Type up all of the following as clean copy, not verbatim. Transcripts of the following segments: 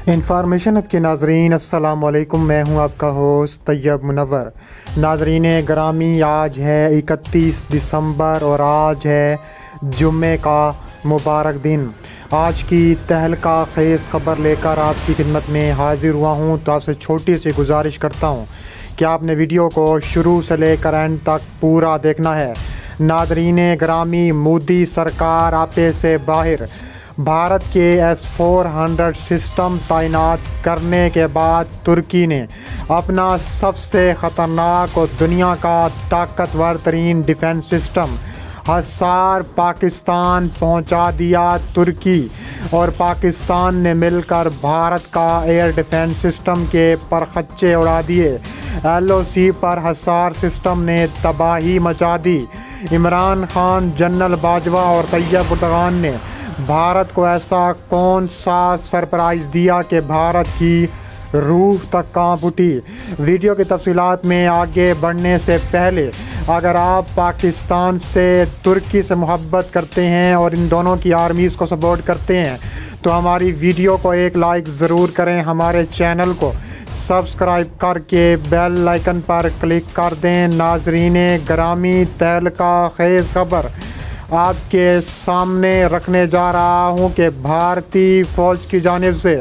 Information अब के नाजरीन अस्सलाम वालेकुम। मैं हूं आपका होस्ट तैयब मुनव्वर। नाजरीन ग्रामी, आज है 31 दिसंबर और आज है जुम्मे का मुबारक दिन। आज की तहलका खेज़ ख़बर लेकर आपकी खिदमत में हाजिर हुआ हूं। तो आपसे छोटी सी गुजारिश करता हूं कि आपने वीडियो को शुरू से लेकर एंड तक पूरा देखना है। नाजरीन ग्रामी, मोदी सरकार आपे से बाहर भारत के S-400 सिस्टम तैनात करने के बाद तुर्की ने अपना सबसे ख़तरनाक और दुनिया का ताकतवर तरीन डिफेंस सिस्टम हसार पाकिस्तान पहुंचा दिया। तुर्की और पाकिस्तान ने मिलकर भारत का एयर डिफेंस सिस्टम के परखच्चे उड़ा दिए। LOC पर हसार सिस्टम ने तबाही मचा दी। इमरान खान, जनरल बाजवा और तैयब उर्दगान ने भारत को ऐसा कौन सा सरप्राइज़ दिया कि भारत की रूह तक कांप उठी। वीडियो की तफसीलात में आगे बढ़ने से पहले अगर आप पाकिस्तान से तुर्की से मोहब्बत करते हैं और इन दोनों की आर्मीज़ को सपोर्ट करते हैं तो हमारी वीडियो को एक लाइक ज़रूर करें। हमारे चैनल को सब्सक्राइब करके बेल आइकन पर क्लिक कर दें। नाजरीन ग्रामी, तहलका खेज़ खबर आपके सामने रखने जा रहा हूं कि भारतीय फ़ौज की जानिब से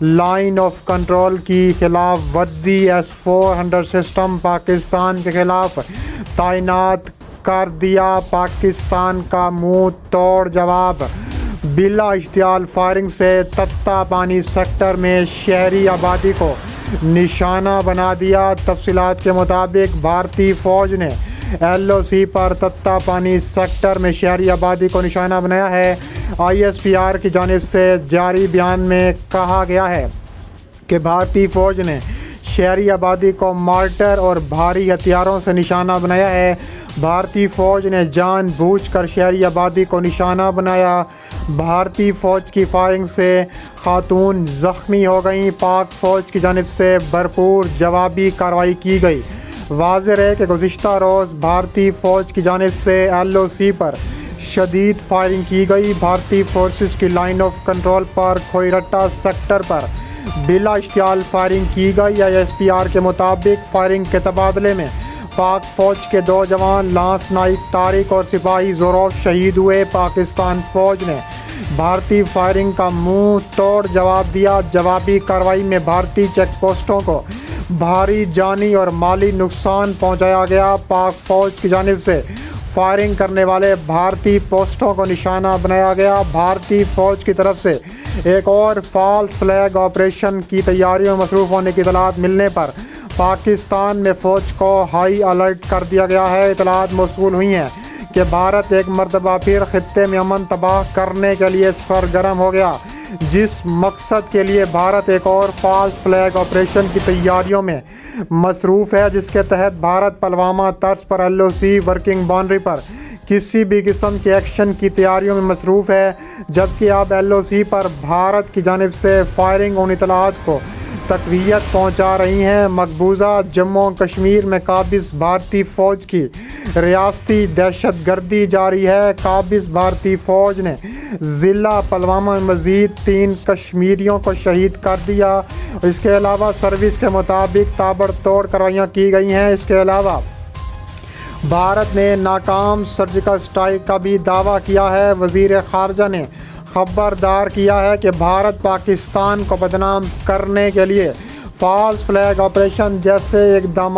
लाइन ऑफ कंट्रोल की खिलाफ वर्जी S-400 सिस्टम पाकिस्तान के खिलाफ तैनात कर दिया। पाकिस्तान का मुंह तोड़ जवाब। बिला इश्तियाल फायरिंग से तत्ता पानी सेक्टर में शहरी आबादी को निशाना बना दिया। तफसीलात के मुताबिक भारतीय फ़ौज ने LOC पर तत्ता पानी सेक्टर में शहरी आबादी को निशाना बनाया है। ISPR की जानिब से जारी बयान में कहा गया है कि भारतीय फ़ौज ने शहरी आबादी को मार्टर और भारी हथियारों से निशाना बनाया है। भारतीय फ़ौज ने जानबूझकर शहरी आबादी को निशाना बनाया। भारतीय फ़ौज की फायरिंग से खातून ज़ख्मी हो गई। पाक फ़ौज की जानिब से भरपूर जवाबी कार्रवाई की गई। वाज़ेह है कि गुज़िश्ता रोज़ भारतीय फ़ौज की जानिब से LOC पर शदीद फायरिंग की गई। भारतीय फोर्सेस की लाइन ऑफ कंट्रोल पर खोईरट्टा सेक्टर पर बिला इश्तियाल फायरिंग की गई। ISPR के मुताबिक फायरिंग के तबादले में पाक फ़ौज के 2 जवान लांस नाइक तारिक और सिपाही ज़ोरोफ शहीद हुए। पाकिस्तान फ़ौज ने भारतीय फायरिंग का मुंह तोड़ जवाब दिया। जवाबी कार्रवाई में भारतीय चेक पोस्टों को भारी जानी और माली नुकसान पहुंचाया गया। पाक फ़ौज की जानिब से फायरिंग करने वाले भारतीय पोस्टों को निशाना बनाया गया। भारतीय फ़ौज की तरफ से एक और फॉल्स फ्लैग ऑपरेशन की तैयारियों में मसरूफ़ होने की इतलात मिलने पर पाकिस्तान में फ़ौज को हाई अलर्ट कर दिया गया है। इतलात मौसूल हुई हैं कि भारत एक मरतबा फिर खित्ते में अमन तबाह करने के लिए सरगर्म हो गया। जिस मकसद के लिए भारत एक और फॉल्स फ्लैग ऑपरेशन की तैयारियों में मसरूफ़ है, जिसके तहत भारत पुलवामा तर्ज पर LOC वर्किंग बाउंड्री पर किसी भी किस्म के एक्शन की तैयारियों में मसरूफ़ है। जबकि अब LOC पर भारत की जानिब से फायरिंग उन इतलात को तक़वियत पहुँचा रही हैं। मकबूजा जम्मू कश्मीर में काबिज़ भारतीय फ़ौज की रियासती दहशत गर्दी जारी है। काबिज़ भारतीय फ़ौज ने ज़िला पुलवामा में मज़ीद 3 कश्मीरियों को शहीद कर दिया। इसके अलावा सर्विस के मुताबिक ताबड़तोड़ कार्रवाइयाँ की गई हैं। इसके अलावा भारत ने नाकाम सर्जिकल स्ट्राइक का भी दावा किया है। वज़ीर ख़ारजा ने खबरदार किया है कि भारत पाकिस्तान को बदनाम करने के लिए फॉल्स फ्लैग ऑपरेशन जैसे इक़दाम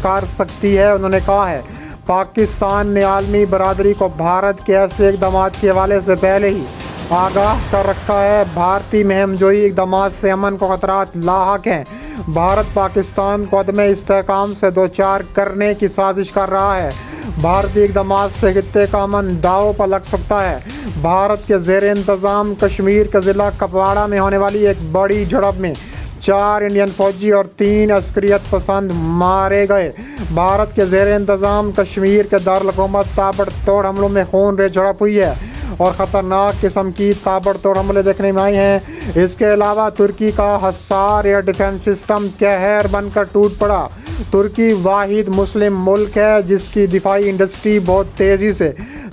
कर सकती है। उन्होंने कहा है पाकिस्तान ने आलमी बरादरी को भारत के ऐसे इक़दाम के हवाले से पहले ही आगाह कर रखा है। भारतीय महमजोई इक़दाम से अमन को ख़तरात लाहक हैं। भारत पाकिस्तान को अदम इस्तेहकाम से दो चार करने की साजिश कर रहा है। भारतीय इक़दाम से खित्ते का अमन दाव पर लग सकता है। भारत के ज़ेर इंतज़ाम कश्मीर के ज़िला कुपवाड़ा में होने वाली एक बड़ी झड़प में 4 इंडियन फ़ौजी और 3 अस्करियत पसंद मारे गए। भारत के ज़ेर इंतज़ाम कश्मीर के दारुल हुकूमत ताबड़तोड़ हमलों में खून रेज़ झड़प हुई है और ख़तरनाक किस्म की ताबड़तोड़ हमले देखने में आए हैं। इसके अलावा तुर्की का हसार एयर डिफेंस सिस्टम कहर बनकर टूट पड़ा। तुर्की वाहिद मुस्लिम मुल्क है जिसकी दिफाई इंडस्ट्री बहुत तेज़ी से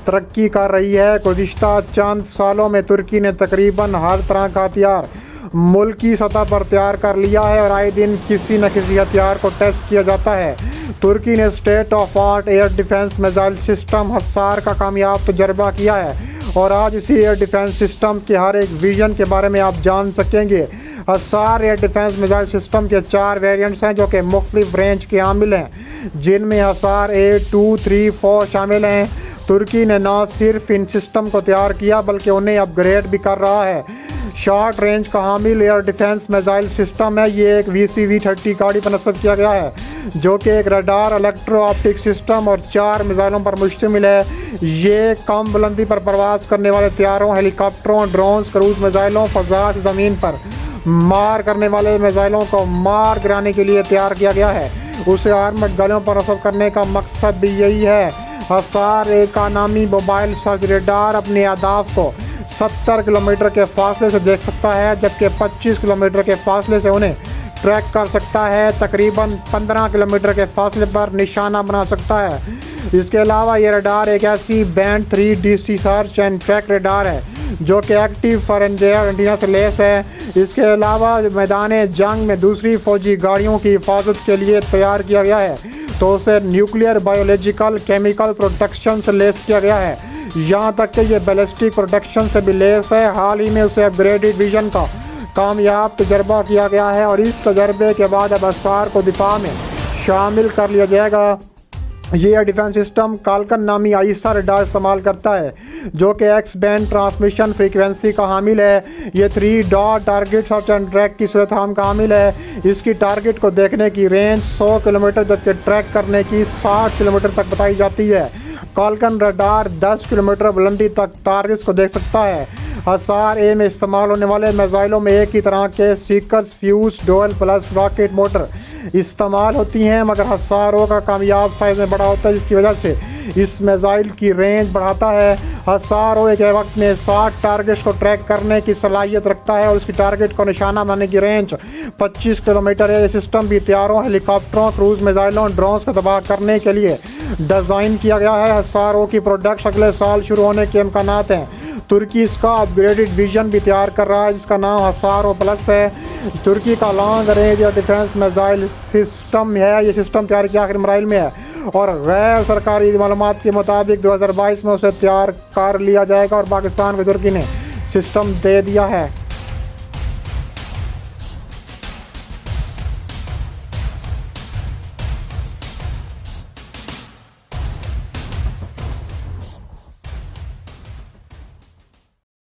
तरक्की कर रही है। गुज़िश्ता चंद सालों में तुर्की ने तकरीबन हर तरह का हथियार मुल्की सतह पर तैयार कर लिया है और आए दिन किसी न किसी हथियार को टेस्ट किया जाता है। तुर्की ने state of art air defence missile system Hisar का कामयाब तजर्बा किया है और आज इसी एयर डिफेंस सिस्टम के हर एक विजन के बारे में आप जान सकेंगे। Hisar air defence missile system के 4 वेरिएंट्स हैं जो कि मुख्तलिफ रेंज के शामिल हैं, जिनमें हसार A2, 3, 4 शामिल हैं। तुर्की ने न सिर्फ इन सिस्टम को तैयार किया बल्कि उन्हें अपग्रेड भी कर रहा है। शॉर्ट रेंज का हामिल एयर डिफेंस मिसाइल सिस्टम है। ये एक VCV-30 गाड़ी पर नस्ब किया गया है जो कि एक रडार, इलेक्ट्रो ऑप्टिक सिस्टम और 4 मिसाइलों पर मुश्तमिल है। ये कम बुलंदी पर प्रवास करने वाले तैयारों, हेलीकॉप्टरों, ड्रोन्स, क्रूज मिसाइलों, फ़ज़ा से ज़मीन पर मार करने वाले मिसाइलों को मार गिराने के लिए तैयार किया गया है। उसे आर्मड गलियों पर नस्ब करने का मकसद भी यही है। हसार एक नामी मोबाइल सर्च रेडार अपने अहदाफ को 70 किलोमीटर के फासले से देख सकता है, जबकि 25 किलोमीटर के फासले से उन्हें ट्रैक कर सकता है। तकरीबन 15 किलोमीटर के फासले पर निशाना बना सकता है। इसके अलावा ये रडार एक ऐसी band 3DC search and track radar है जो कि एक्टिव फॉरेनर एंटीना से लेस है। इसके अलावा मैदान जंग में दूसरी फौजी गाड़ियों की हिफाजत के लिए तैयार किया गया है, तो उसे न्यूक्लियर, बायोलॉजिकल, केमिकल प्रोटेक्शन से लेस किया गया है। यहाँ तक कि ये बैलिस्टिक प्रोटेक्शन से भी लेस है। हाल ही में उसे अपग्रेडेड विजन का कामयाब तजर्बा किया गया है और इस तजर्बे के बाद अब हसार को दिफा में शामिल कर लिया जाएगा। ये डिफेंस सिस्टम काल्कन नामी आइसा रडार इस्तेमाल करता है जो कि एक्स बैंड ट्रांसमिशन फ्रीक्वेंसी का हामिल है। ये 3 dot target search and track की सूरत हम का हामिल है। इसकी टारगेट को देखने की रेंज 100 किलोमीटर, जबकि ट्रैक करने की 60 किलोमीटर तक बताई जाती है। काल्कन रडार 10 किलोमीटर बुलंदी तक टारगेट्स को देख सकता है। हसार ए में इस्तेमाल होने वाले मिसाइलों में एक ही तरह के seekers fuse dual plus rocket motor इस्तेमाल होती हैं, मगर हसार ओ का कामयाब साइज़ में बड़ा होता है, जिसकी वजह से इस मिसाइल की रेंज बढ़ाता है। हसार ओ एक वक्त में 60 टारगेट्स को ट्रैक करने की सलाहियत रखता है और उसकी टारगेट को निशाना बनाने की रेंज 25 किलोमीटर है। ये सिस्टम भी तैयारों, हेलीकॉप्टरों, क्रूज मिसाइलों, ड्रोन्स को तबाह करने के लिए डिज़ाइन किया गया है। हसार ओ की प्रोडक्शन अगले साल शुरू होने के इम्कानात हैं। तुर्की इसका अपग्रेडेड विजन भी तैयार कर रहा है जिसका नाम हसार ओ प्लस है। तुर्की का लॉन्ग रेंज या डिफेंस मिसाइल सिस्टम है। ये सिस्टम तैयार के आखिरी मराइल में है और गैर सरकारी मालूमात के मुताबिक 2022 में उसे तैयार कर लिया जाएगा और पाकिस्तान को तुर्की ने सिस्टम दे दिया है।